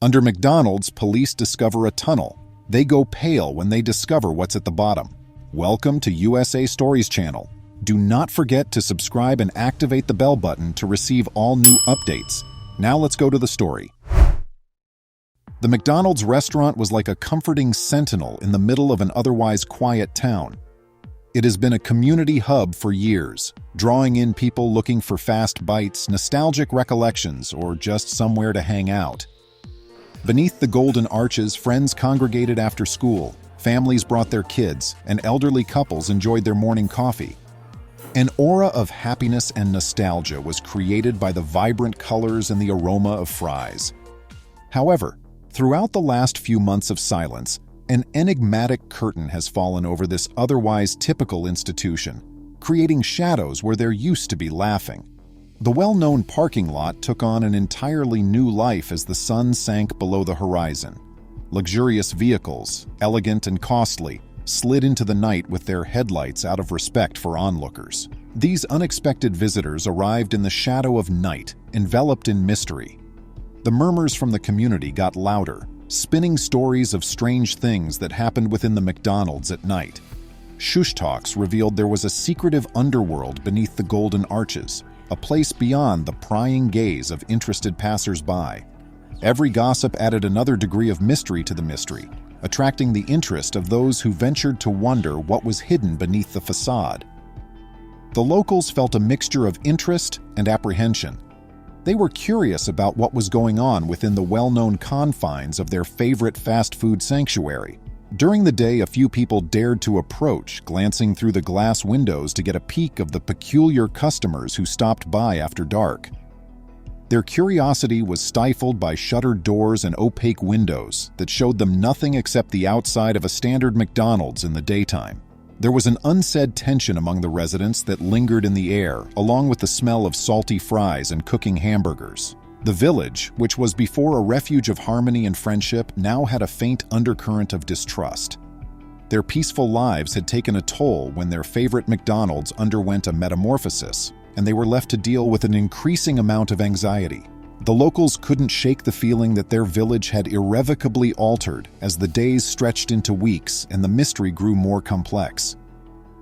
Under McDonald's, police discover a tunnel. They go pale when they discover what's at the bottom. Welcome to USA Stories channel. Do not forget to subscribe and activate the bell button to receive all new updates. Now let's go to the story. The McDonald's restaurant was like a comforting sentinel in the middle of an otherwise quiet town. It has been a community hub for years, drawing in people looking for fast bites, nostalgic recollections, or just somewhere to hang out. Beneath the golden arches, friends congregated after school, families brought their kids, and elderly couples enjoyed their morning coffee. An aura of happiness and nostalgia was created by the vibrant colors and the aroma of fries. However, throughout the last few months of silence, an enigmatic curtain has fallen over this otherwise typical institution, creating shadows where there used to be laughing. The well-known parking lot took on an entirely new life as the sun sank below the horizon. Luxurious vehicles, elegant and costly, slid into the night with their headlights out of respect for onlookers. These unexpected visitors arrived in the shadow of night, enveloped in mystery. The murmurs from the community got louder, spinning stories of strange things that happened within the McDonald's at night. Shush talks revealed there was a secretive underworld beneath the golden arches, a place beyond the prying gaze of interested passers-by. Every gossip added another degree of mystery to the mystery, attracting the interest of those who ventured to wonder what was hidden beneath the facade. The locals felt a mixture of interest and apprehension. They were curious about what was going on within the well-known confines of their favorite fast food sanctuary. During the day, a few people dared to approach, glancing through the glass windows to get a peek of the peculiar customers who stopped by after dark. Their curiosity was stifled by shuttered doors and opaque windows that showed them nothing except the outside of a standard McDonald's in the daytime. There was an unsaid tension among the residents that lingered in the air, along with the smell of salty fries and cooking hamburgers. The village, which was before a refuge of harmony and friendship, now had a faint undercurrent of distrust. Their peaceful lives had taken a toll when their favorite McDonald's underwent a metamorphosis, and they were left to deal with an increasing amount of anxiety. The locals couldn't shake the feeling that their village had irrevocably altered as the days stretched into weeks and the mystery grew more complex.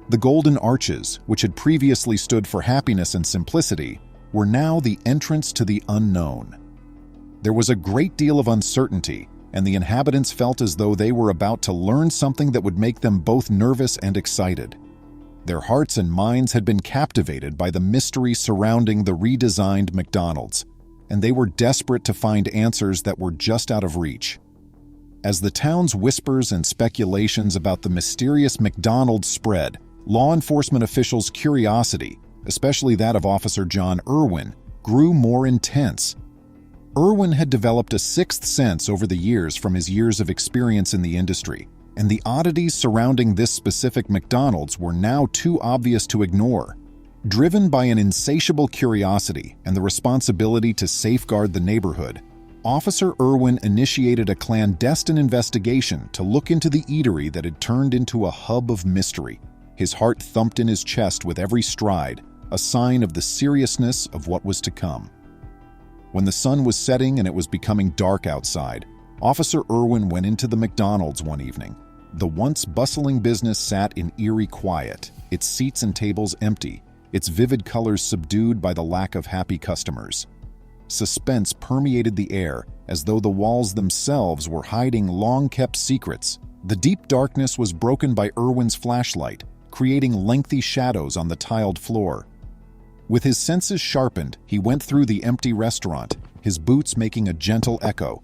The golden arches, which had previously stood for happiness and simplicity, were now the entrance to the unknown. There was a great deal of uncertainty, and the inhabitants felt as though they were about to learn something that would make them both nervous and excited. Their hearts and minds had been captivated by the mystery surrounding the redesigned McDonald's, and they were desperate to find answers that were just out of reach. As the town's whispers and speculations about the mysterious McDonald's spread, law enforcement officials' curiosity, especially that of Officer John Irwin, grew more intense. Irwin had developed a sixth sense over the years from his years of experience in the industry, and the oddities surrounding this specific McDonald's were now too obvious to ignore. Driven by an insatiable curiosity and the responsibility to safeguard the neighborhood, Officer Irwin initiated a clandestine investigation to look into the eatery that had turned into a hub of mystery. His heart thumped in his chest with every stride, a sign of the seriousness of what was to come. When the sun was setting and it was becoming dark outside, Officer Irwin went into the McDonald's one evening. The once bustling business sat in eerie quiet, its seats and tables empty, its vivid colors subdued by the lack of happy customers. Suspense permeated the air, as though the walls themselves were hiding long-kept secrets. The deep darkness was broken by Irwin's flashlight, creating lengthy shadows on the tiled floor. With his senses sharpened, he went through the empty restaurant, his boots making a gentle echo.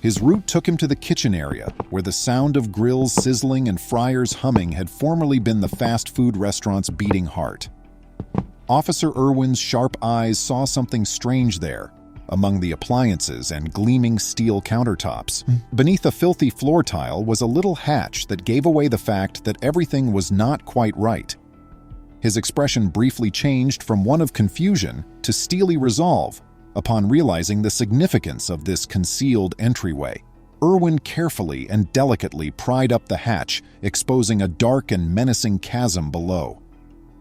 His route took him to the kitchen area, where the sound of grills sizzling and fryers humming had formerly been the fast food restaurant's beating heart. Officer Irwin's sharp eyes saw something strange there, among the appliances and gleaming steel countertops. Beneath a filthy floor tile was a little hatch that gave away the fact that everything was not quite right. His expression briefly changed from one of confusion to steely resolve upon realizing the significance of this concealed entryway. Irwin carefully and delicately pried up the hatch, exposing a dark and menacing chasm below.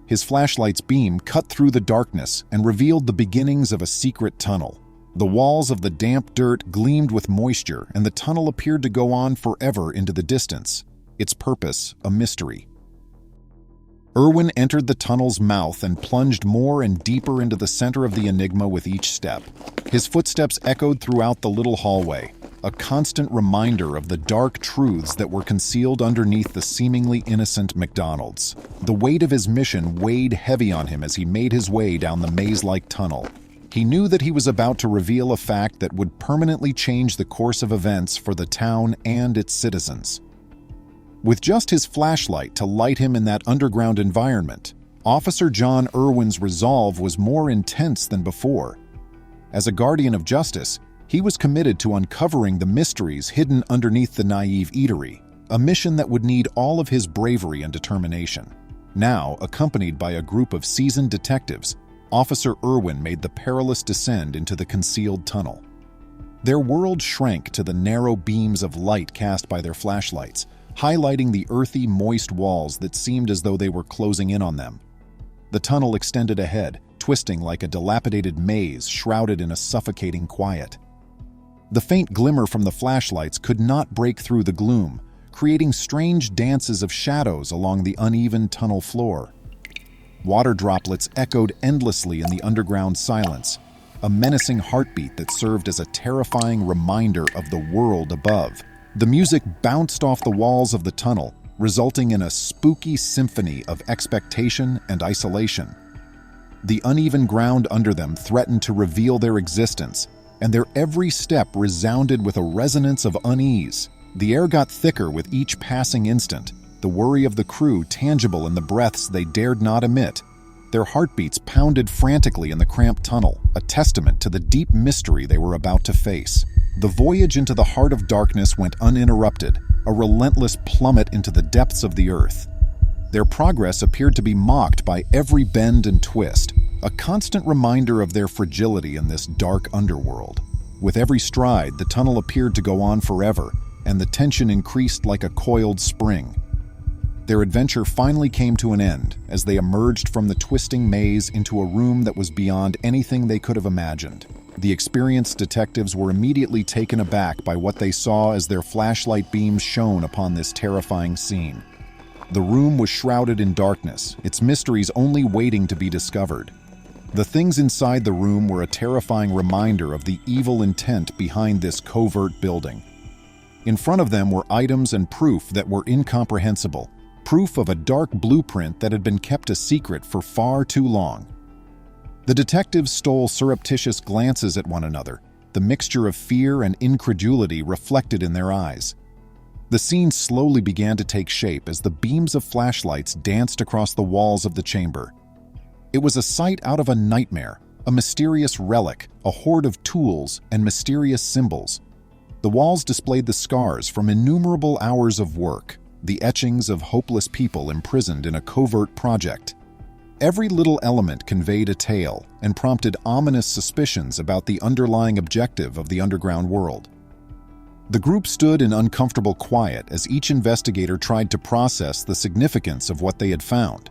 His flashlight's beam cut through the darkness and revealed the beginnings of a secret tunnel. The walls of the damp dirt gleamed with moisture, and the tunnel appeared to go on forever into the distance, its purpose a mystery. Irwin entered the tunnel's mouth and plunged more and deeper into the center of the enigma with each step. His footsteps echoed throughout the little hallway, a constant reminder of the dark truths that were concealed underneath the seemingly innocent McDonald's. The weight of his mission weighed heavy on him as he made his way down the maze-like tunnel. He knew that he was about to reveal a fact that would permanently change the course of events for the town and its citizens. With just his flashlight to light him in that underground environment, Officer John Irwin's resolve was more intense than before. As a guardian of justice, he was committed to uncovering the mysteries hidden underneath the naive eatery, a mission that would need all of his bravery and determination. Now, accompanied by a group of seasoned detectives, Officer Irwin made the perilous descent into the concealed tunnel. Their world shrank to the narrow beams of light cast by their flashlights, highlighting the earthy, moist walls that seemed as though they were closing in on them. The tunnel extended ahead, twisting like a dilapidated maze shrouded in a suffocating quiet. The faint glimmer from the flashlights could not break through the gloom, creating strange dances of shadows along the uneven tunnel floor. Water droplets echoed endlessly in the underground silence, a menacing heartbeat that served as a terrifying reminder of the world above. The music bounced off the walls of the tunnel, resulting in a spooky symphony of expectation and isolation. The uneven ground under them threatened to reveal their existence, and their every step resounded with a resonance of unease. The air got thicker with each passing instant, the worry of the crew tangible in the breaths they dared not emit. Their heartbeats pounded frantically in the cramped tunnel, a testament to the deep mystery they were about to face. The voyage into the heart of darkness went uninterrupted, a relentless plummet into the depths of the earth. Their progress appeared to be mocked by every bend and twist, a constant reminder of their fragility in this dark underworld. With every stride, the tunnel appeared to go on forever, and the tension increased like a coiled spring. Their adventure finally came to an end as they emerged from the twisting maze into a room that was beyond anything they could have imagined. The experienced detectives were immediately taken aback by what they saw as their flashlight beams shone upon this terrifying scene. The room was shrouded in darkness, its mysteries only waiting to be discovered. The things inside the room were a terrifying reminder of the evil intent behind this covert building. In front of them were items and proof that were incomprehensible, proof of a dark blueprint that had been kept a secret for far too long. The detectives stole surreptitious glances at one another, the mixture of fear and incredulity reflected in their eyes. The scene slowly began to take shape as the beams of flashlights danced across the walls of the chamber. It was a sight out of a nightmare, a mysterious relic, a hoard of tools and mysterious symbols. The walls displayed the scars from innumerable hours of work, the etchings of hopeless people imprisoned in a covert project. Every little element conveyed a tale and prompted ominous suspicions about the underlying objective of the underground world. The group stood in uncomfortable quiet as each investigator tried to process the significance of what they had found.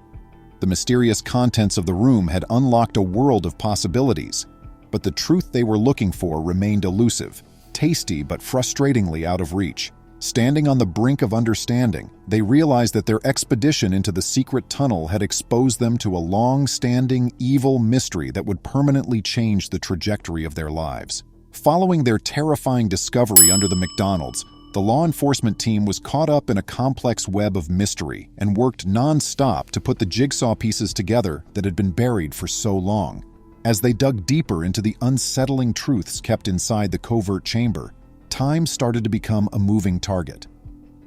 The mysterious contents of the room had unlocked a world of possibilities, but the truth they were looking for remained elusive, tasty but frustratingly out of reach. Standing on the brink of understanding, they realized that their expedition into the secret tunnel had exposed them to a long-standing evil mystery that would permanently change the trajectory of their lives. Following their terrifying discovery under the McDonald's, the law enforcement team was caught up in a complex web of mystery and worked non-stop to put the jigsaw pieces together that had been buried for so long. As they dug deeper into the unsettling truths kept inside the covert chamber, time started to become a moving target.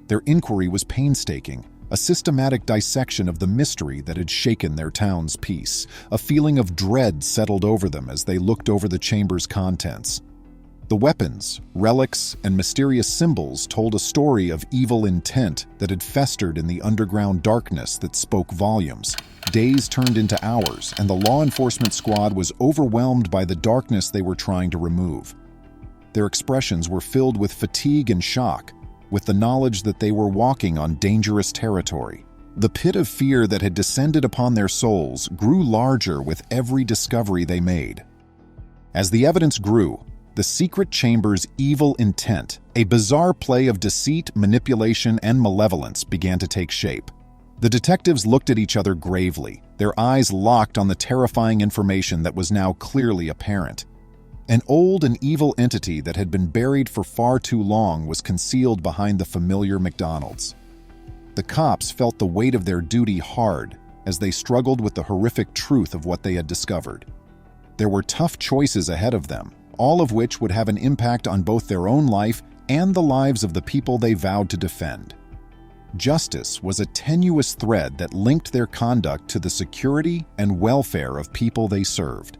Their inquiry was painstaking, a systematic dissection of the mystery that had shaken their town's peace. A feeling of dread settled over them as they looked over the chamber's contents. The weapons, relics, and mysterious symbols told a story of evil intent that had festered in the underground darkness that spoke volumes. Days turned into hours, and the law enforcement squad was overwhelmed by the darkness they were trying to remove. Their expressions were filled with fatigue and shock, with the knowledge that they were walking on dangerous territory. The pit of fear that had descended upon their souls grew larger with every discovery they made. As the evidence grew, The secret chamber's evil intent, a bizarre play of deceit, manipulation, and malevolence, began to take shape. The detectives looked at each other gravely, their eyes locked on the terrifying information that was now clearly apparent. An old and evil entity that had been buried for far too long was concealed behind the familiar McDonald's. The cops felt the weight of their duty hard as they struggled with the horrific truth of what they had discovered. There were tough choices ahead of them, all of which would have an impact on both their own life and the lives of the people they vowed to defend. Justice was a tenuous thread that linked their conduct to the security and welfare of people they served.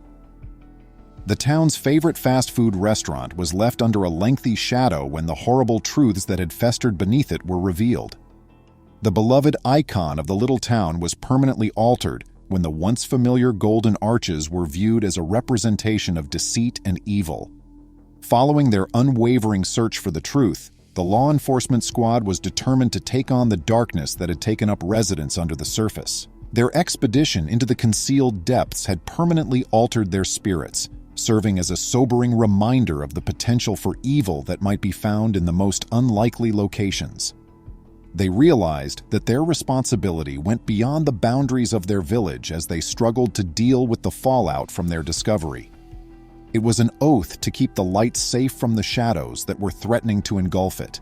The town's favorite fast food restaurant was left under a lengthy shadow when the horrible truths that had festered beneath it were revealed. The beloved icon of the little town was permanently altered when the once familiar golden arches were viewed as a representation of deceit and evil. Following their unwavering search for the truth, the law enforcement squad was determined to take on the darkness that had taken up residence under the surface. Their expedition into the concealed depths had permanently altered their spirits, serving as a sobering reminder of the potential for evil that might be found in the most unlikely locations. They realized that their responsibility went beyond the boundaries of their village as they struggled to deal with the fallout from their discovery. It was an oath to keep the light safe from the shadows that were threatening to engulf it.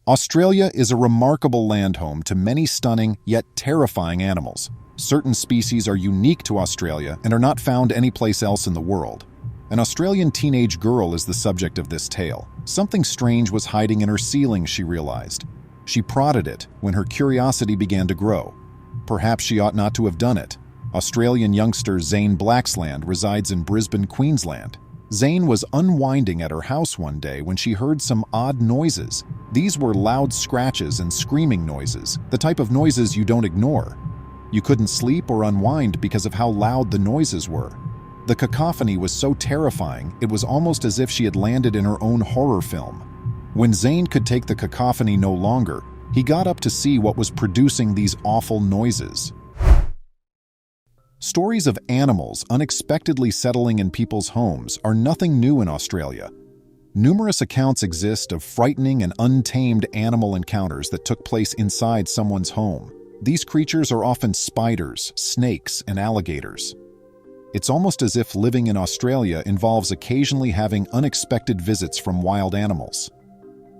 Australia is a remarkable land home to many stunning yet terrifying animals. Certain species are unique to Australia and are not found anyplace else in the world. An Australian teenage girl is the subject of this tale. Something strange was hiding in her ceiling, she realized. She prodded it when her curiosity began to grow. Perhaps she ought not to have done it. Australian youngster Zane Blaxland resides in Brisbane, Queensland. Zane was unwinding at her house one day when she heard some odd noises. These were loud scratches and screaming noises, the type of noises you don't ignore. You couldn't sleep or unwind because of how loud the noises were. The cacophony was so terrifying, it was almost as if she had landed in her own horror film. When Zane could take the cacophony no longer, he got up to see what was producing these awful noises. Stories of animals unexpectedly settling in people's homes are nothing new in Australia. Numerous accounts exist of frightening and untamed animal encounters that took place inside someone's home. These creatures are often spiders, snakes, and alligators. It's almost as if living in Australia involves occasionally having unexpected visits from wild animals.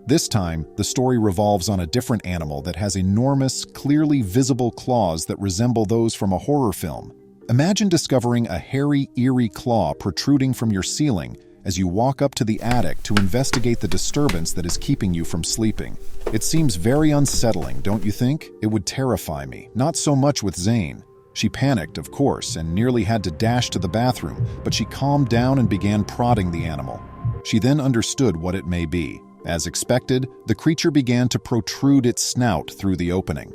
This time, the story revolves on a different animal that has enormous, clearly visible claws that resemble those from a horror film. Imagine discovering a hairy, eerie claw protruding from your ceiling as you walk up to the attic to investigate the disturbance that is keeping you from sleeping. It seems very unsettling, don't you think? It would terrify me. Not so much with Zane. She panicked, of course, and nearly had to dash to the bathroom, but she calmed down and began prodding the animal. She then understood what it may be. As expected, the creature began to protrude its snout through the opening.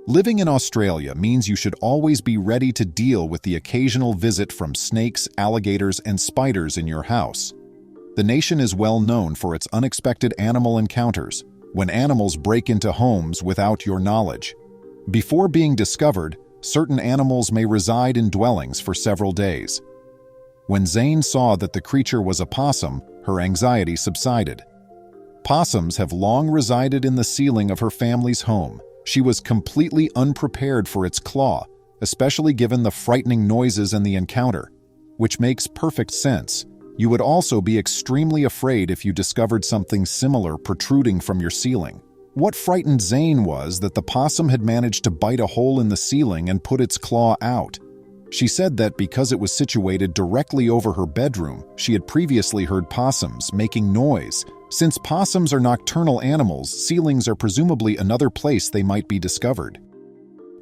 Living in Australia means you should always be ready to deal with the occasional visit from snakes, alligators, and spiders in your house. The nation is well known for its unexpected animal encounters, when animals break into homes without your knowledge. Before being discovered, certain animals may reside in dwellings for several days. When Zane saw that the creature was a possum, her anxiety subsided. Possums have long resided in the ceiling of her family's home. She was completely unprepared for its claw, especially given the frightening noises and the encounter, which makes perfect sense. You would also be extremely afraid if you discovered something similar protruding from your ceiling. What frightened Zane was that the possum had managed to bite a hole in the ceiling and put its claw out. She said that because it was situated directly over her bedroom, she had previously heard possums making noise. Since possums are nocturnal animals, ceilings are presumably another place they might be discovered.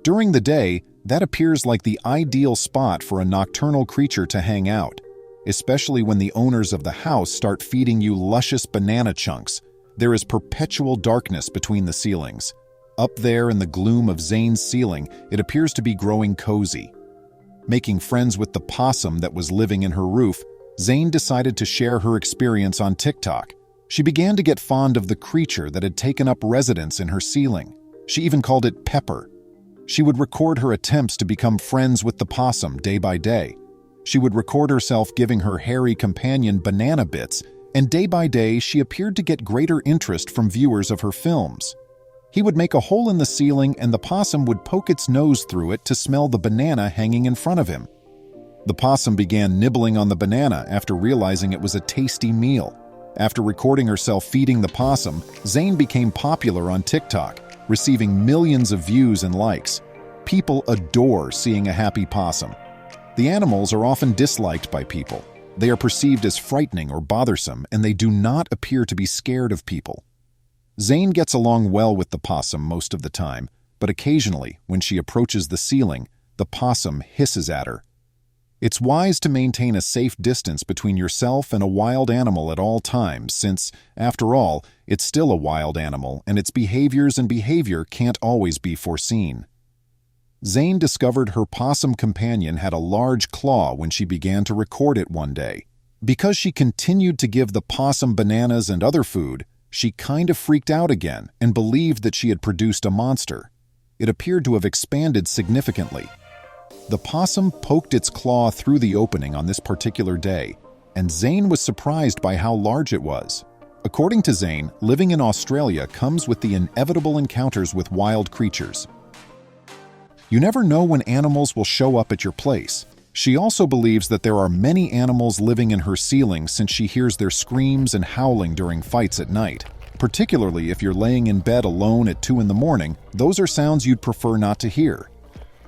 During the day, that appears like the ideal spot for a nocturnal creature to hang out, especially when the owners of the house start feeding you luscious banana chunks. There is perpetual darkness between the ceilings. Up there in the gloom of Zane's ceiling, it appears to be growing cozy. Making friends with the possum that was living in her roof, Zane decided to share her experience on TikTok. She began to get fond of the creature that had taken up residence in her ceiling. She even called it Pepper. She would record her attempts to become friends with the possum day by day. She would record herself giving her hairy companion banana bits, and day by day she appeared to get greater interest from viewers of her films. He would make a hole in the ceiling and the possum would poke its nose through it to smell the banana hanging in front of him. The possum began nibbling on the banana after realizing it was a tasty meal. After recording herself feeding the possum, Zane became popular on TikTok, receiving millions of views and likes. People adore seeing a happy possum. The animals are often disliked by people. They are perceived as frightening or bothersome, and they do not appear to be scared of people. Zane gets along well with the possum most of the time, but occasionally, when she approaches the ceiling, the possum hisses at her. It's wise to maintain a safe distance between yourself and a wild animal at all times since, after all, it's still a wild animal and its behavior can't always be foreseen. Zane discovered her possum companion had a large claw when she began to record it one day. Because she continued to give the possum bananas and other food, she kind of freaked out again and believed that she had produced a monster. It appeared to have expanded significantly. The possum poked its claw through the opening on this particular day, and Zane was surprised by how large it was. According to Zane, living in Australia comes with the inevitable encounters with wild creatures. You never know when animals will show up at your place. She also believes that there are many animals living in her ceiling since she hears their screams and howling during fights at night. Particularly if you're laying in bed alone at 2 a.m, those are sounds you'd prefer not to hear.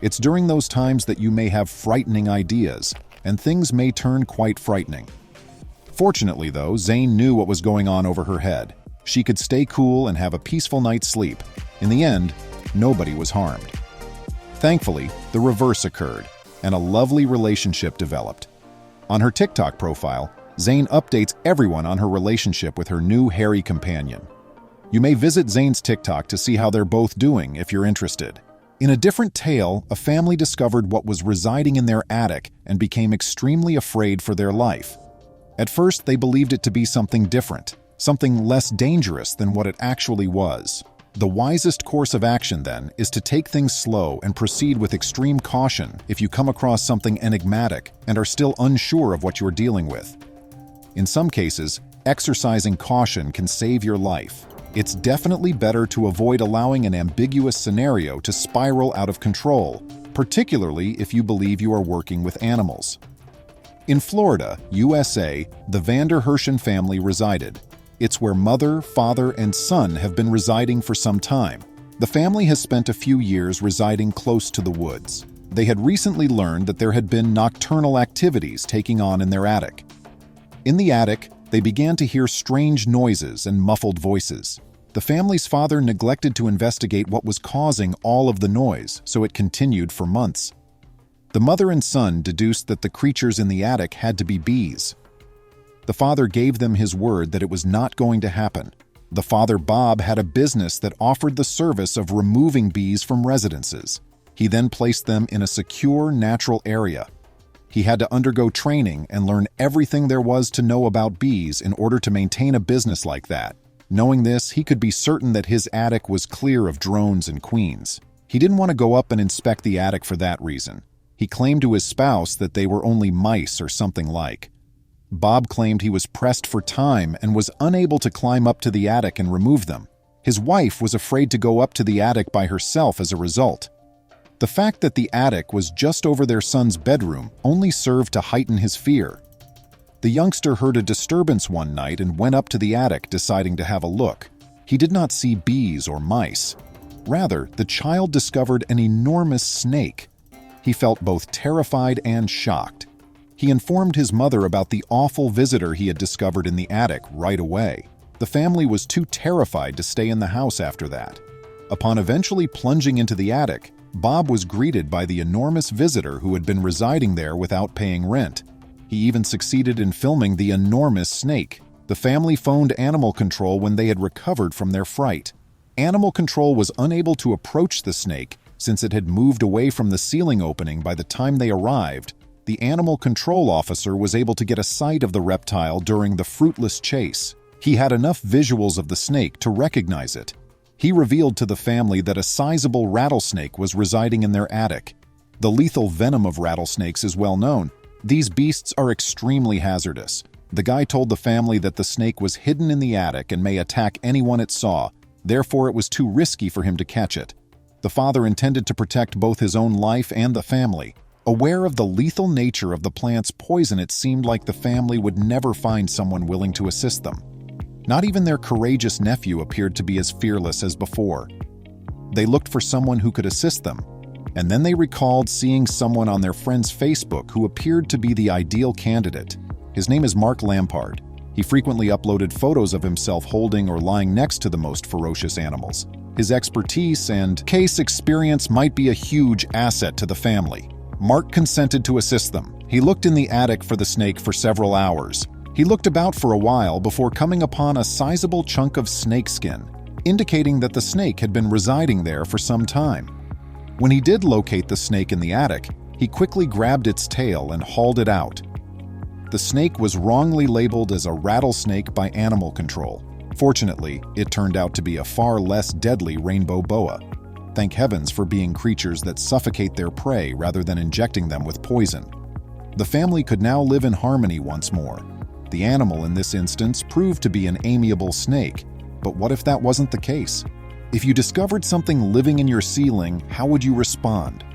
It's during those times that you may have frightening ideas, and things may turn quite frightening. Fortunately, though, Zane knew what was going on over her head. She could stay cool and have a peaceful night's sleep. In the end, nobody was harmed. Thankfully, the reverse occurred, and a lovely relationship developed. On her TikTok profile, Zane updates everyone on her relationship with her new hairy companion. You may visit Zane's TikTok to see how they're both doing if you're interested. In a different tale, a family discovered what was residing in their attic and became extremely afraid for their life. At first, they believed it to be something different, something less dangerous than what it actually was. The wisest course of action, then, is to take things slow and proceed with extreme caution if you come across something enigmatic and are still unsure of what you're dealing with. In some cases, exercising caution can save your life. It's definitely better to avoid allowing an ambiguous scenario to spiral out of control, particularly if you believe you are working with animals. In Florida, USA, the Vander Herschen family resided. It's where mother, father, and son have been residing for some time. The family has spent a few years residing close to the woods. They had recently learned that there had been nocturnal activities taking on in their attic. In the attic, they began to hear strange noises and muffled voices. The family's father neglected to investigate what was causing all of the noise, so it continued for months. The mother and son deduced that the creatures in the attic had to be bees. The father gave them his word that it was not going to happen. The father, Bob, had a business that offered the service of removing bees from residences. He then placed them in a secure, natural area. He had to undergo training and learn everything there was to know about bees in order to maintain a business like that. Knowing this, he could be certain that his attic was clear of drones and queens. He didn't want to go up and inspect the attic for that reason. He claimed to his spouse that they were only mice or something like. Bob claimed he was pressed for time and was unable to climb up to the attic and remove them. His wife was afraid to go up to the attic by herself as a result. The fact that the attic was just over their son's bedroom only served to heighten his fear. The youngster heard a disturbance one night and went up to the attic, deciding to have a look. He did not see bees or mice. Rather, the child discovered an enormous snake. He felt both terrified and shocked. He informed his mother about the awful visitor he had discovered in the attic right away. The family was too terrified to stay in the house after that. Upon eventually plunging into the attic, Bob was greeted by the enormous visitor who had been residing there without paying rent. He even succeeded in filming the enormous snake. The family phoned animal control when they had recovered from their fright. Animal control was unable to approach the snake since it had moved away from the ceiling opening by the time they arrived. The animal control officer was able to get a sight of the reptile during the fruitless chase. He had enough visuals of the snake to recognize it. He revealed to the family that a sizable rattlesnake was residing in their attic. The lethal venom of rattlesnakes is well known. These beasts are extremely hazardous. The guy told the family that the snake was hidden in the attic and may attack anyone it saw, therefore it was too risky for him to catch it. The father intended to protect both his own life and the family. Aware of the lethal nature of the plant's poison, it seemed like the family would never find someone willing to assist them. Not even their courageous nephew appeared to be as fearless as before. They looked for someone who could assist them, and then they recalled seeing someone on their friend's Facebook who appeared to be the ideal candidate. His name is Mark Lampard. He frequently uploaded photos of himself holding or lying next to the most ferocious animals. His expertise and case experience might be a huge asset to the family. Mark consented to assist them. He looked in the attic for the snake for several hours. He looked about for a while before coming upon a sizable chunk of snakeskin, indicating that the snake had been residing there for some time. When he did locate the snake in the attic, he quickly grabbed its tail and hauled it out. The snake was wrongly labeled as a rattlesnake by animal control. Fortunately, it turned out to be a far less deadly rainbow boa. Thank heavens for being creatures that suffocate their prey rather than injecting them with poison. The family could now live in harmony once more. The animal in this instance proved to be an amiable snake, but what if that wasn't the case? If you discovered something living in your ceiling, how would you respond?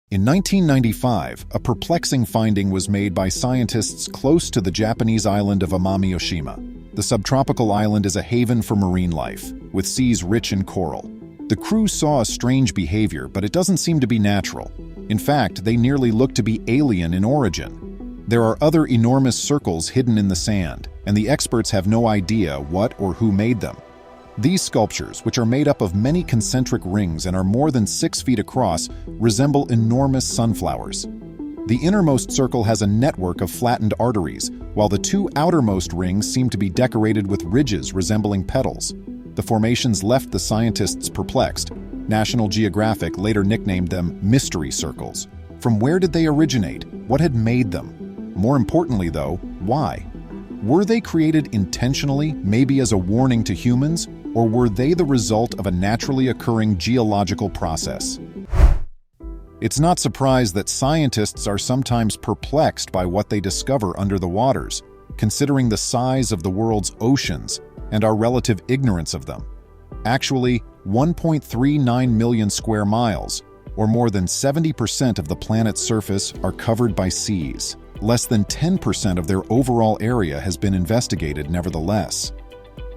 In 1995, a perplexing finding was made by scientists close to the Japanese island of Amami-Oshima. The subtropical island is a haven for marine life, with seas rich in coral. The crew saw a strange behavior, but it doesn't seem to be natural. In fact, they nearly look to be alien in origin. There are other enormous circles hidden in the sand, and the experts have no idea what or who made them. These sculptures, which are made up of many concentric rings and are more than 6 feet across, resemble enormous sunflowers. The innermost circle has a network of flattened arteries, while the 2 outermost rings seem to be decorated with ridges resembling petals. The formations left the scientists perplexed. National Geographic later nicknamed them mystery circles. From where did they originate? What had made them? More importantly, though, why? Were they created intentionally, maybe as a warning to humans, or were they the result of a naturally occurring geological process? It's not surprised that scientists are sometimes perplexed by what they discover under the waters, considering the size of the world's oceans and our relative ignorance of them. Actually, 1.39 million square miles, or more than 70% of the planet's surface, are covered by seas. Less than 10% of their overall area has been investigated nevertheless.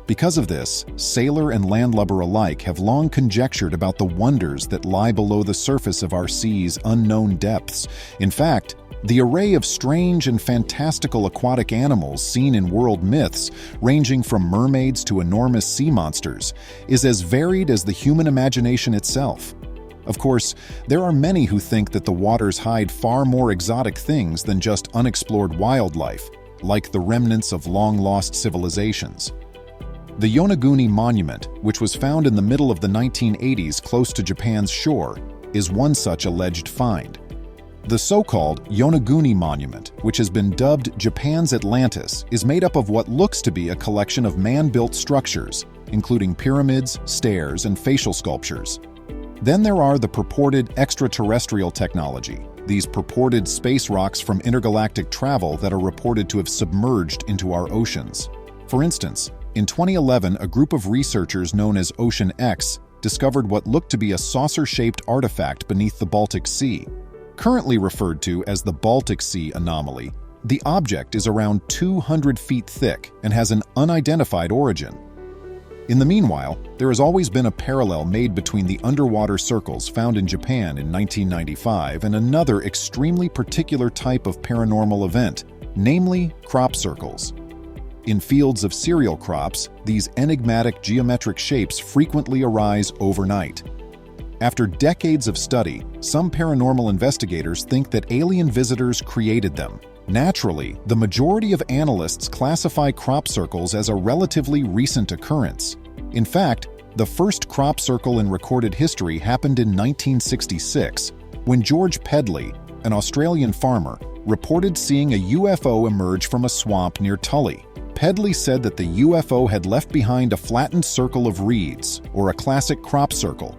Because of this, sailor and landlubber alike have long conjectured about the wonders that lie below the surface of our sea's unknown depths. In fact, the array of strange and fantastical aquatic animals seen in world myths, ranging from mermaids to enormous sea monsters, is as varied as the human imagination itself. Of course, there are many who think that the waters hide far more exotic things than just unexplored wildlife, like the remnants of long-lost civilizations. The Yonaguni Monument, which was found in the middle of the 1980s close to Japan's shore, is one such alleged find. The so-called Yonaguni Monument, which has been dubbed Japan's Atlantis, is made up of what looks to be a collection of man-built structures, including pyramids, stairs, and facial sculptures. Then there are the purported extraterrestrial technology, these purported space rocks from intergalactic travel that are reported to have submerged into our oceans. For instance, in 2011, a group of researchers known as Ocean X discovered what looked to be a saucer-shaped artifact beneath the Baltic Sea. Currently referred to as the Baltic Sea anomaly, the object is around 200 feet thick and has an unidentified origin. In the meanwhile, there has always been a parallel made between the underwater circles found in Japan in 1995 and another extremely particular type of paranormal event, namely crop circles. In fields of cereal crops, these enigmatic geometric shapes frequently arise overnight. After decades of study, some paranormal investigators think that alien visitors created them. Naturally, the majority of analysts classify crop circles as a relatively recent occurrence. In fact, the first crop circle in recorded history happened in 1966, when George Pedley, an Australian farmer, reported seeing a UFO emerge from a swamp near Tully. Pedley said that the UFO had left behind a flattened circle of reeds, or a classic crop circle.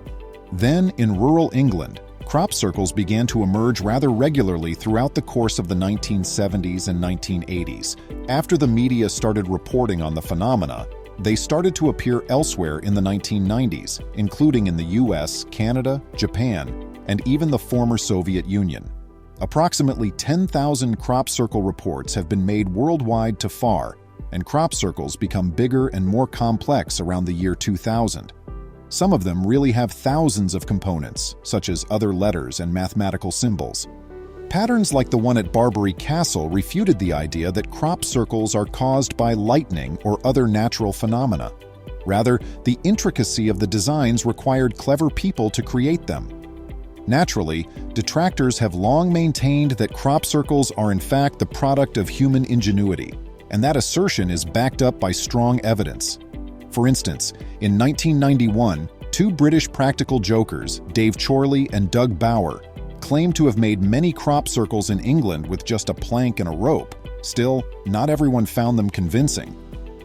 Then, in rural England, Crop circles began to emerge rather regularly throughout the course of the 1970s and 1980s. After the media started reporting on the phenomena, they started to appear elsewhere in the 1990s, including in the US, Canada, Japan, and even the former Soviet Union. Approximately 10,000 crop circle reports have been made worldwide to far, and crop circles become bigger and more complex around the year 2000. Some of them really have thousands of components, such as other letters and mathematical symbols. Patterns like the one at Barbary Castle refuted the idea that crop circles are caused by lightning or other natural phenomena. Rather, the intricacy of the designs required clever people to create them. Naturally, detractors have long maintained that crop circles are in fact the product of human ingenuity, and that assertion is backed up by strong evidence. For instance, in 1991, two British practical jokers, Dave Chorley and Doug Bower, claimed to have made many crop circles in England with just a plank and a rope. Still, not everyone found them convincing.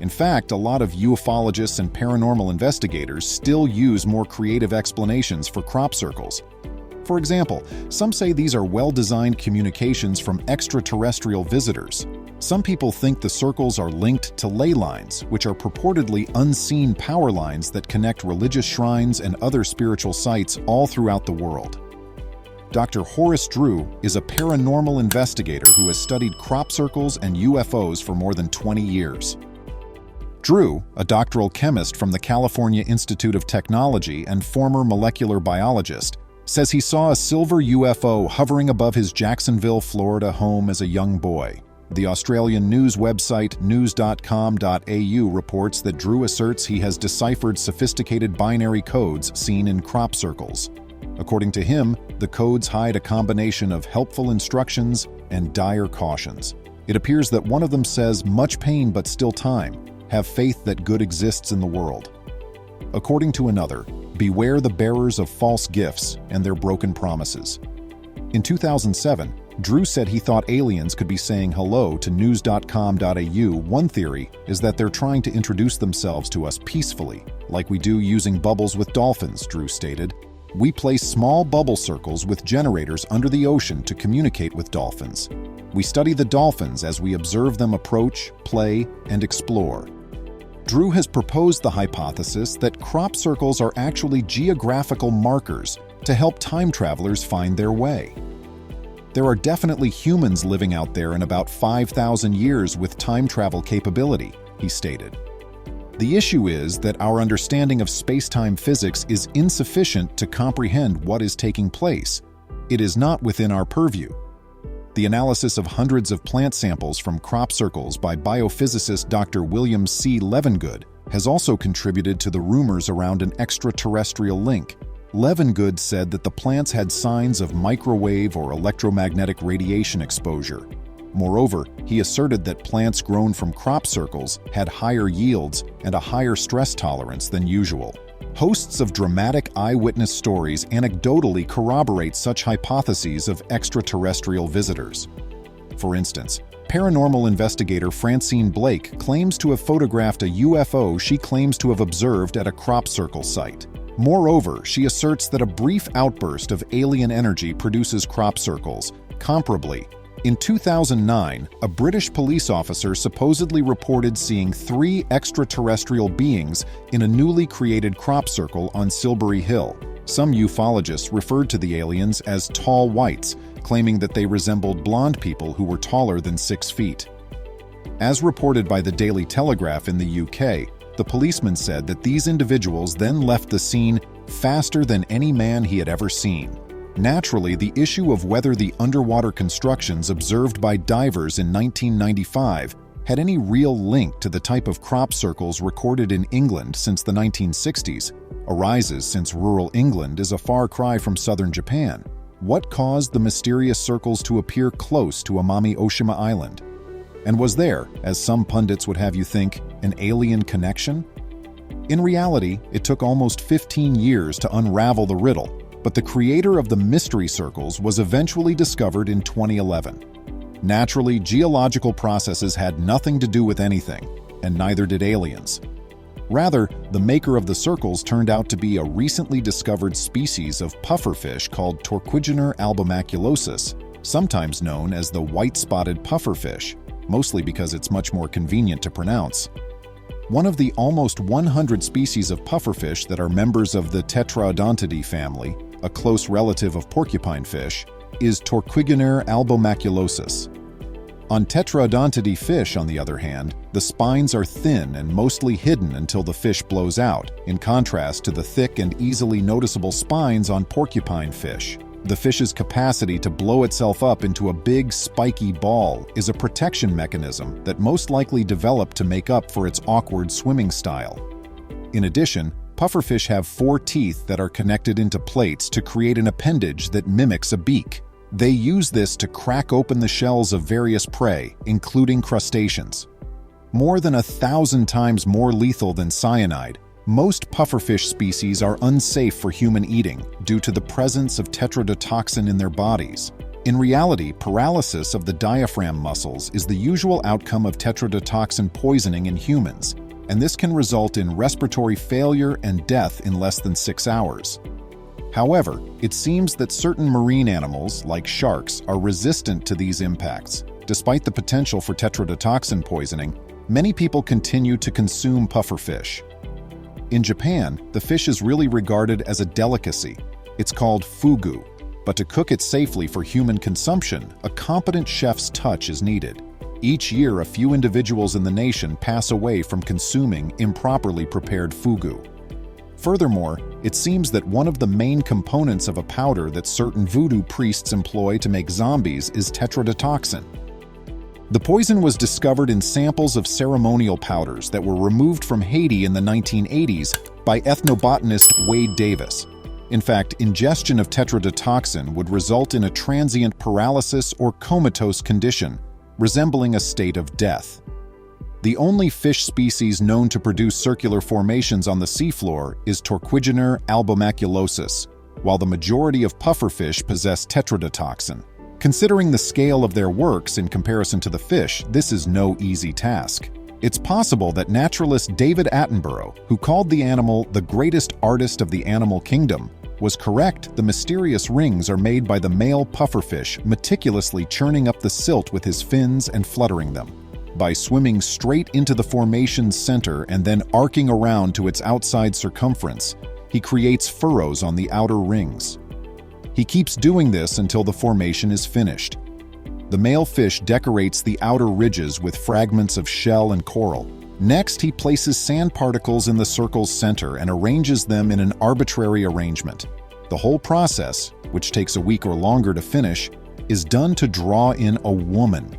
In fact, a lot of ufologists and paranormal investigators still use more creative explanations for crop circles. For example, some say these are well-designed communications from extraterrestrial visitors. Some people think the circles are linked to ley lines, which are purportedly unseen power lines that connect religious shrines and other spiritual sites all throughout the world. Dr. Horace Drew is a paranormal investigator who has studied crop circles and UFOs for more than 20 years. Drew, a doctoral chemist from the California Institute of Technology and former molecular biologist, says he saw a silver UFO hovering above his Jacksonville, Florida home as a young boy. The Australian news website news.com.au reports that Drew asserts he has deciphered sophisticated binary codes seen in crop circles. According to him, the codes hide a combination of helpful instructions and dire cautions. It appears that one of them says, "Much pain but still time. Have faith that good exists in the world." According to another, "Beware the bearers of false gifts and their broken promises." In 2007, Drew said he thought aliens could be saying hello to news.com.au. One theory is that they're trying to introduce themselves to us peacefully, like we do using bubbles with dolphins, Drew stated. "We place small bubble circles with generators under the ocean to communicate with dolphins. We study the dolphins as we observe them approach, play, and explore." Drew has proposed the hypothesis that crop circles are actually geographical markers to help time travelers find their way. There are definitely humans living out there in about 5,000 years with time travel capability, he stated. The issue is that our understanding of space-time physics is insufficient to comprehend what is taking place. It is not within our purview. The analysis of hundreds of plant samples from crop circles by biophysicist Dr. William C. Levengood has also contributed to the rumors around an extraterrestrial link. Levengood said that the plants had signs of microwave or electromagnetic radiation exposure. Moreover, he asserted that plants grown from crop circles had higher yields and a higher stress tolerance than usual. Hosts of dramatic eyewitness stories anecdotally corroborate such hypotheses of extraterrestrial visitors. For instance, paranormal investigator Francine Blake claims to have photographed a UFO she claims to have observed at a crop circle site. Moreover, she asserts that a brief outburst of alien energy produces crop circles. Comparably, in 2009, a British police officer supposedly reported seeing 3 extraterrestrial beings in a newly created crop circle on Silbury Hill. Some ufologists referred to the aliens as tall whites, claiming that they resembled blonde people who were taller than 6 feet. As reported by the Daily Telegraph in the UK, the policeman said that these individuals then left the scene faster than any man he had ever seen. Naturally, the issue of whether the underwater constructions observed by divers in 1995 had any real link to the type of crop circles recorded in England since the 1960s arises since rural England is a far cry from southern Japan. What caused the mysterious circles to appear close to Amami Oshima Island? And was there, as some pundits would have you think, an alien connection? In reality, it took almost 15 years to unravel the riddle, but the creator of the mystery circles was eventually discovered in 2011. Naturally, geological processes had nothing to do with anything, and neither did aliens. Rather, the maker of the circles turned out to be a recently discovered species of pufferfish called Torquigener albomaculosus, sometimes known as the white-spotted pufferfish, mostly because it's much more convenient to pronounce. One of the almost 100 species of pufferfish that are members of the Tetraodontidae family, a close relative of porcupine fish, is Torquigener albomaculosus. On Tetraodontidae fish, on the other hand, the spines are thin and mostly hidden until the fish blows out, in contrast to the thick and easily noticeable spines on porcupine fish. The fish's capacity to blow itself up into a big, spiky ball is a protection mechanism that most likely developed to make up for its awkward swimming style. In addition, pufferfish have 4 teeth that are connected into plates to create an appendage that mimics a beak. They use this to crack open the shells of various prey, including crustaceans. More than 1,000 times more lethal than cyanide, most pufferfish species are unsafe for human eating due to the presence of tetrodotoxin in their bodies. In reality, paralysis of the diaphragm muscles is the usual outcome of tetrodotoxin poisoning in humans, and this can result in respiratory failure and death in less than 6 hours. However, it seems that certain marine animals, like sharks, are resistant to these impacts. Despite the potential for tetrodotoxin poisoning, many people continue to consume pufferfish. In Japan, the fish is really regarded as a delicacy. It's called fugu, but to cook it safely for human consumption, a competent chef's touch is needed. Each year, a few individuals in the nation pass away from consuming improperly prepared fugu. Furthermore, it seems that one of the main components of a powder that certain voodoo priests employ to make zombies is tetrodotoxin. The poison was discovered in samples of ceremonial powders that were removed from Haiti in the 1980s by ethnobotanist Wade Davis. In fact, ingestion of tetrodotoxin would result in a transient paralysis or comatose condition, resembling a state of death. The only fish species known to produce circular formations on the seafloor is Torquigener albomaculosus, while the majority of pufferfish possess tetrodotoxin. Considering the scale of their works in comparison to the fish, this is no easy task. It's possible that naturalist David Attenborough, who called the animal the greatest artist of the animal kingdom, was correct. The mysterious rings are made by the male pufferfish meticulously churning up the silt with his fins and fluttering them. By swimming straight into the formation's center and then arcing around to its outside circumference, he creates furrows on the outer rings. He keeps doing this until the formation is finished. The male fish decorates the outer ridges with fragments of shell and coral. Next, he places sand particles in the circle's center and arranges them in an arbitrary arrangement. The whole process, which takes a week or longer to finish, is done to draw in a woman.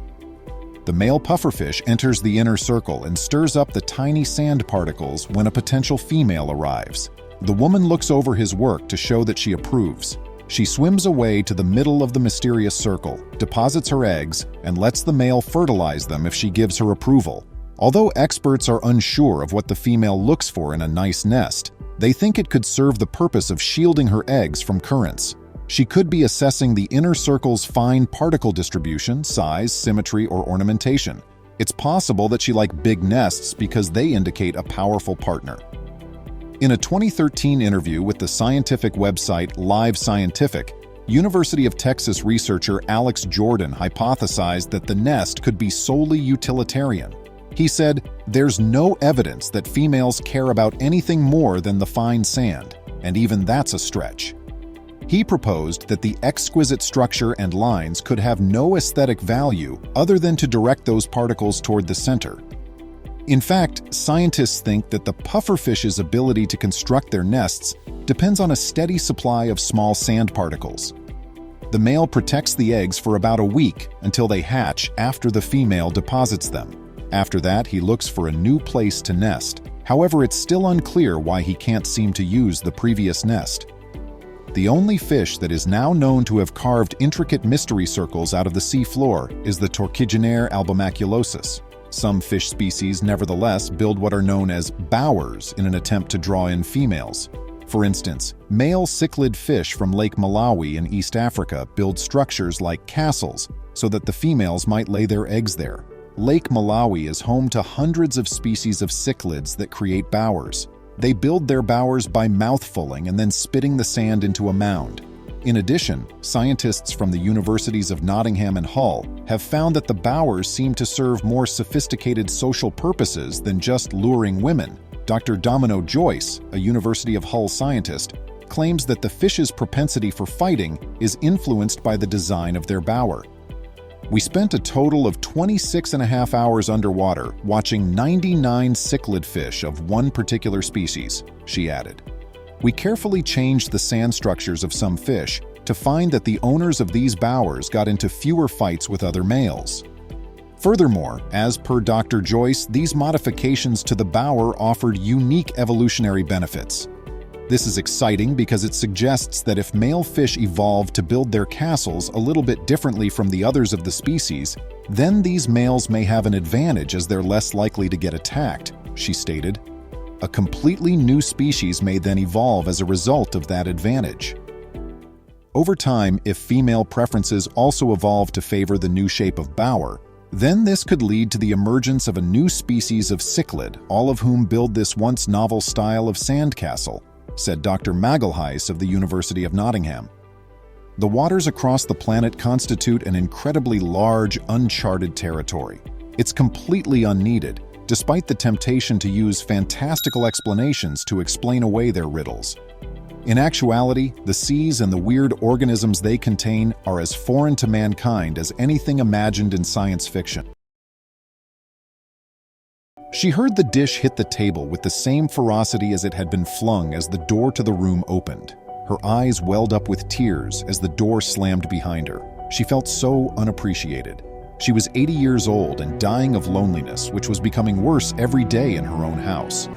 The male pufferfish enters the inner circle and stirs up the tiny sand particles when a potential female arrives. The woman looks over his work to show that she approves. She swims away to the middle of the mysterious circle, deposits her eggs, and lets the male fertilize them if she gives her approval. Although experts are unsure of what the female looks for in a nice nest, they think it could serve the purpose of shielding her eggs from currents. She could be assessing the inner circle's fine particle distribution, size, symmetry, or ornamentation. It's possible that she likes big nests because they indicate a powerful partner. In a 2013 interview with the scientific website Live Scientific, University of Texas researcher Alex Jordan hypothesized that the nest could be solely utilitarian. He said, "There's no evidence that females care about anything more than the fine sand, and even that's a stretch." He proposed that the exquisite structure and lines could have no aesthetic value other than to direct those particles toward the center. In fact, scientists think that the pufferfish's ability to construct their nests depends on a steady supply of small sand particles. The male protects the eggs for about a week until they hatch after the female deposits them. After that, he looks for a new place to nest. However, it's still unclear why he can't seem to use the previous nest. The only fish that is now known to have carved intricate mystery circles out of the sea floor is the Torquigener albomaculosus. Some fish species, nevertheless, build what are known as bowers in an attempt to draw in females. For instance, male cichlid fish from Lake Malawi in East Africa build structures like castles so that the females might lay their eggs there. Lake Malawi is home to hundreds of species of cichlids that create bowers. They build their bowers by mouthfulling and then spitting the sand into a mound. In addition, scientists from the universities of Nottingham and Hull have found that the bowers seem to serve more sophisticated social purposes than just luring women. Dr. Domino Joyce, a University of Hull scientist, claims that the fish's propensity for fighting is influenced by the design of their bower. "We spent a total of 26.5 hours underwater watching 99 cichlid fish of one particular species," she added. "We carefully changed the sand structures of some fish to find that the owners of these bowers got into fewer fights with other males. Furthermore, as per Dr. Joyce, these modifications to the bower offered unique evolutionary benefits. This is exciting because it suggests that if male fish evolved to build their castles a little bit differently from the others of the species, then these males may have an advantage as they're less likely to get attacked," she stated. "A completely new species may then evolve as a result of that advantage." Over time, if female preferences also evolve to favor the new shape of bower, then this could lead to the emergence of a new species of cichlid, all of whom build this once novel style of sandcastle, said Dr. Magalhaes of the University of Nottingham. "The waters across the planet constitute an incredibly large, uncharted territory. It's completely unneeded, despite the temptation to use fantastical explanations to explain away their riddles. In actuality, the seas and the weird organisms they contain are as foreign to mankind as anything imagined in science fiction." She heard the dish hit the table with the same ferocity as it had been flung as the door to the room opened. Her eyes welled up with tears as the door slammed behind her. She felt so unappreciated. She was 80 years old and dying of loneliness, which was becoming worse every day in her own house.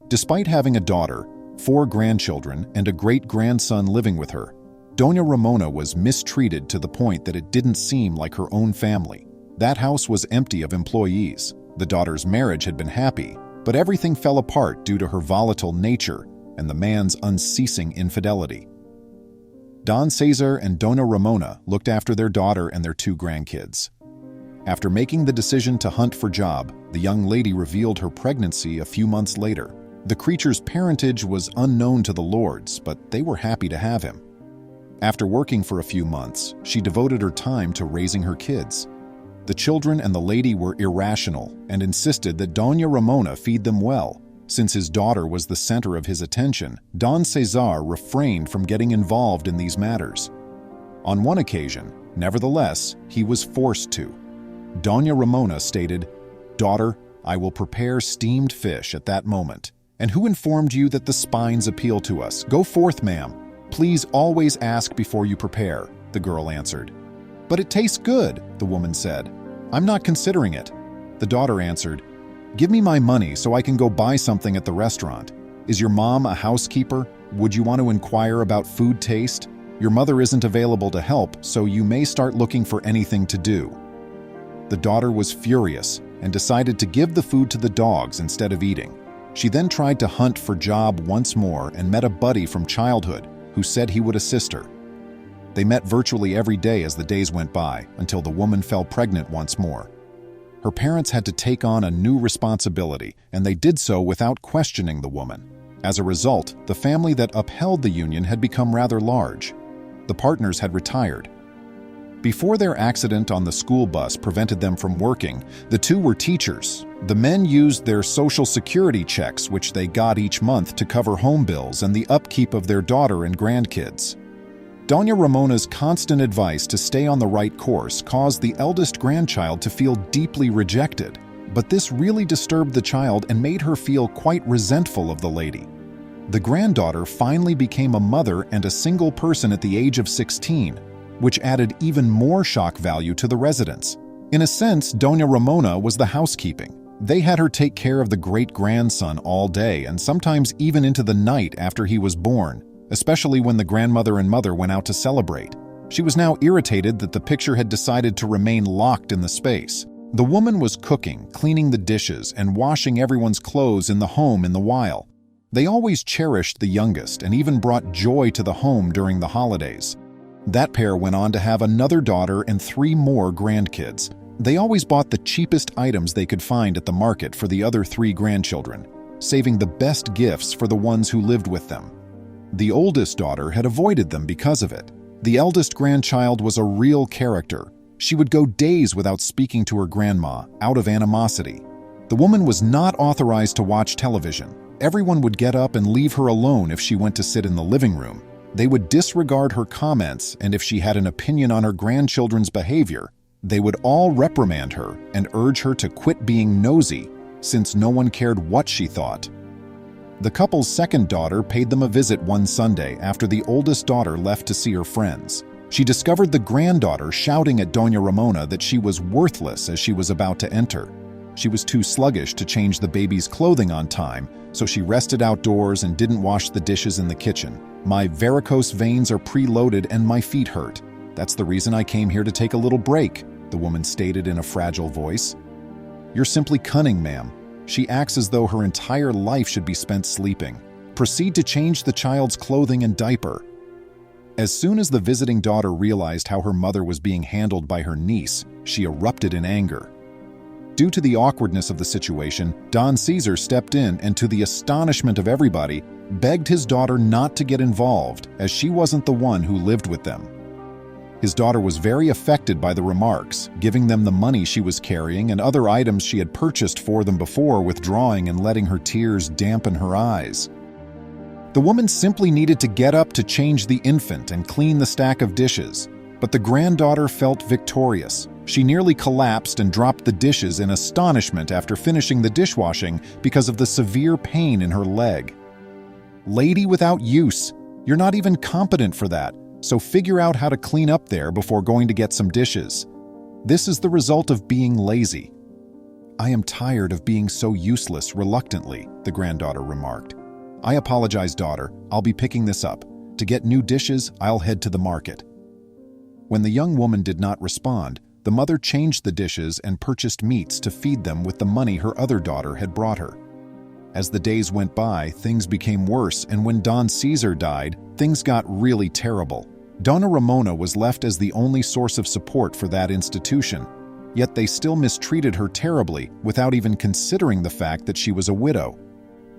Despite having a daughter, 4 grandchildren, and a great-grandson living with her, Dona Ramona was mistreated to the point that it didn't seem like her own family. That house was empty of employees. The daughter's marriage had been happy, but everything fell apart due to her volatile nature and the man's unceasing infidelity. Don Cesar and Dona Ramona looked after their daughter and their 2 grandkids. After making the decision to hunt for Job, the young lady revealed her pregnancy a few months later. The creature's parentage was unknown to the lords, but they were happy to have him. After working for a few months, she devoted her time to raising her kids. The children and the lady were irrational and insisted that Dona Ramona feed them well. Since his daughter was the center of his attention, Don Cesar refrained from getting involved in these matters. On one occasion, nevertheless, he was forced to. Dona Ramona stated, "Daughter, I will prepare steamed fish at that moment. And who informed you that the spines appeal to us? Go forth, ma'am. Please always ask before you prepare," the girl answered. "But it tastes good," the woman said. "I'm not considering it." The daughter answered, "Give me my money so I can go buy something at the restaurant. Is your mom a housekeeper? Would you want to inquire about food taste? Your mother isn't available to help, so you may start looking for anything to do." The daughter was furious and decided to give the food to the dogs instead of eating. She then tried to hunt for Job once more and met a buddy from childhood who said he would assist her. They met virtually every day as the days went by, until the woman fell pregnant once more. Her parents had to take on a new responsibility, and they did so without questioning the woman. As a result, the family that upheld the union had become rather large. The partners had retired. Before their accident on the school bus prevented them from working, the 2 were teachers. The men used their Social Security checks, which they got each month, to cover home bills and the upkeep of their daughter and grandkids. Dona Ramona's constant advice to stay on the right course caused the eldest grandchild to feel deeply rejected, but this really disturbed the child and made her feel quite resentful of the lady. The granddaughter finally became a mother and a single person at the age of 16, which added even more shock value to the residents. In a sense, Dona Ramona was the housekeeping. They had her take care of the great-grandson all day and sometimes even into the night after he was born, especially when the grandmother and mother went out to celebrate. She was now irritated that the picture had decided to remain locked in the space. The woman was cooking, cleaning the dishes, and washing everyone's clothes in the home in the while. They always cherished the youngest and even brought joy to the home during the holidays. That pair went on to have another daughter and 3 more grandkids. They always bought the cheapest items they could find at the market for the other 3 grandchildren, saving the best gifts for the ones who lived with them. The oldest daughter had avoided them because of it. The eldest grandchild was a real character. She would go days without speaking to her grandma, out of animosity. The woman was not authorized to watch television. Everyone would get up and leave her alone if she went to sit in the living room. They would disregard her comments, and if she had an opinion on her grandchildren's behavior, they would all reprimand her and urge her to quit being nosy, since no one cared what she thought. The couple's second daughter paid them a visit one Sunday after the oldest daughter left to see her friends. She discovered the granddaughter shouting at Dona Ramona that she was worthless as she was about to enter. She was too sluggish to change the baby's clothing on time, so she rested outdoors and didn't wash the dishes in the kitchen. "My varicose veins are preloaded and my feet hurt. That's the reason I came here to take a little break," the woman stated in a fragile voice. "You're simply cunning, ma'am. She acts as though her entire life should be spent sleeping. Proceed to change the child's clothing and diaper." As soon as the visiting daughter realized how her mother was being handled by her niece, she erupted in anger. Due to the awkwardness of the situation, Don Caesar stepped in and, to the astonishment of everybody, begged his daughter not to get involved, as she wasn't the one who lived with them. His daughter was very affected by the remarks, giving them the money she was carrying and other items she had purchased for them before withdrawing and letting her tears dampen her eyes. The woman simply needed to get up to change the infant and clean the stack of dishes, but the granddaughter felt victorious. She nearly collapsed and dropped the dishes in astonishment after finishing the dishwashing because of the severe pain in her leg. "Lady without use, you're not even competent for that, so figure out how to clean up there before going to get some dishes. This is the result of being lazy." "I am tired of being so useless," reluctantly, the granddaughter remarked. "I apologize, daughter. I'll be picking this up. To get new dishes, I'll head to the market." When the young woman did not respond, the mother changed the dishes and purchased meats to feed them with the money her other daughter had brought her. As the days went by, things became worse, and when Don Caesar died, things got really terrible. Dona Ramona was left as the only source of support for that institution, yet they still mistreated her terribly without even considering the fact that she was a widow.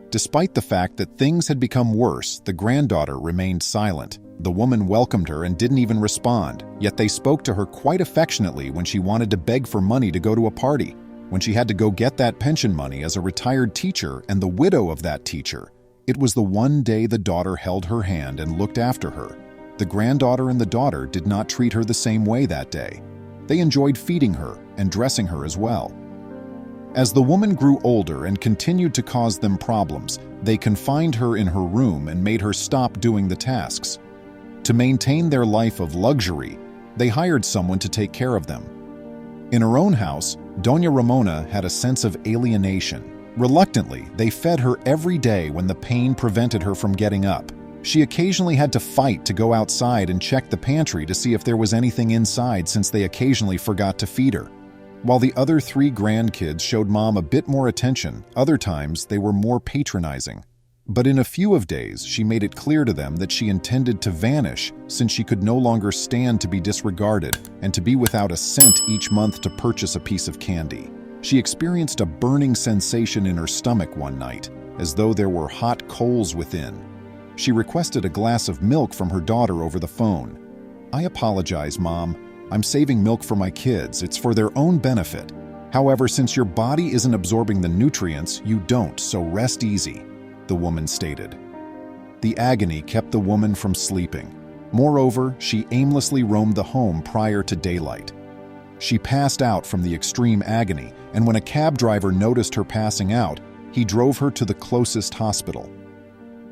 Despite the fact that things had become worse, the granddaughter remained silent. The woman welcomed her and didn't even respond, yet they spoke to her quite affectionately when she wanted to beg for money to go to a party, when she had to go get that pension money as a retired teacher and the widow of that teacher. It was the one day the daughter held her hand and looked after her. The granddaughter and the daughter did not treat her the same way that day. They enjoyed feeding her and dressing her as well. As the woman grew older and continued to cause them problems, they confined her in her room and made her stop doing the tasks. To maintain their life of luxury, they hired someone to take care of them. In her own house, Dona Ramona had a sense of alienation. Reluctantly, they fed her every day when the pain prevented her from getting up. She occasionally had to fight to go outside and check the pantry to see if there was anything inside, since they occasionally forgot to feed her. While the other 3 grandkids showed Mom a bit more attention, other times they were more patronizing. But in a few of days, she made it clear to them that she intended to vanish, since she could no longer stand to be disregarded and to be without a cent each month to purchase a piece of candy. She experienced a burning sensation in her stomach one night, as though there were hot coals within. She requested a glass of milk from her daughter over the phone. "I apologize, Mom. I'm saving milk for my kids. It's for their own benefit. However, since your body isn't absorbing the nutrients, you don't, so rest easy," the woman stated. The agony kept the woman from sleeping. Moreover, she aimlessly roamed the home prior to daylight. She passed out from the extreme agony, and when a cab driver noticed her passing out, he drove her to the closest hospital.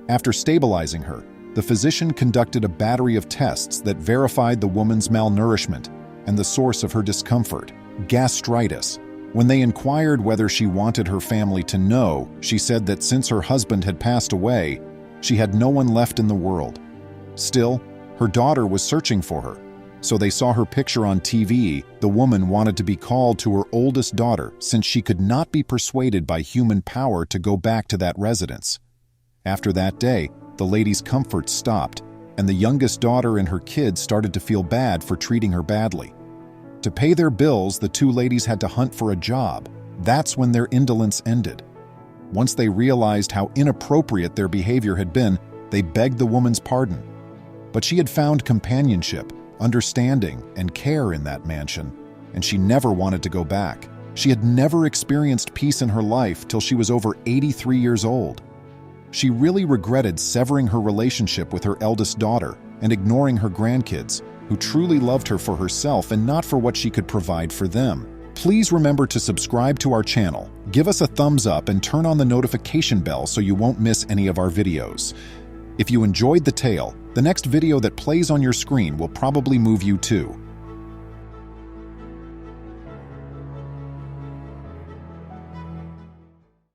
After stabilizing her, the physician conducted a battery of tests that verified the woman's malnourishment and the source of her discomfort, gastritis. When they inquired whether she wanted her family to know, she said that since her husband had passed away, she had no one left in the world. Still, her daughter was searching for her, so they saw her picture on TV. The woman wanted to be called to her oldest daughter since she could not be persuaded by human power to go back to that residence. After that day, the lady's comfort stopped, and the youngest daughter and her kids started to feel bad for treating her badly. To pay their bills, the two ladies had to hunt for a job. That's when their indolence ended. Once they realized how inappropriate their behavior had been, they begged the woman's pardon. But she had found companionship, understanding, and care in that mansion, and she never wanted to go back. She had never experienced peace in her life till she was over 83 years old. She really regretted severing her relationship with her eldest daughter and ignoring her grandkids, who truly loved her for herself and not for what she could provide for them. Please remember to subscribe to our channel, give us a thumbs up, and turn on the notification bell so you won't miss any of our videos. If you enjoyed the tale, the next video that plays on your screen will probably move you too.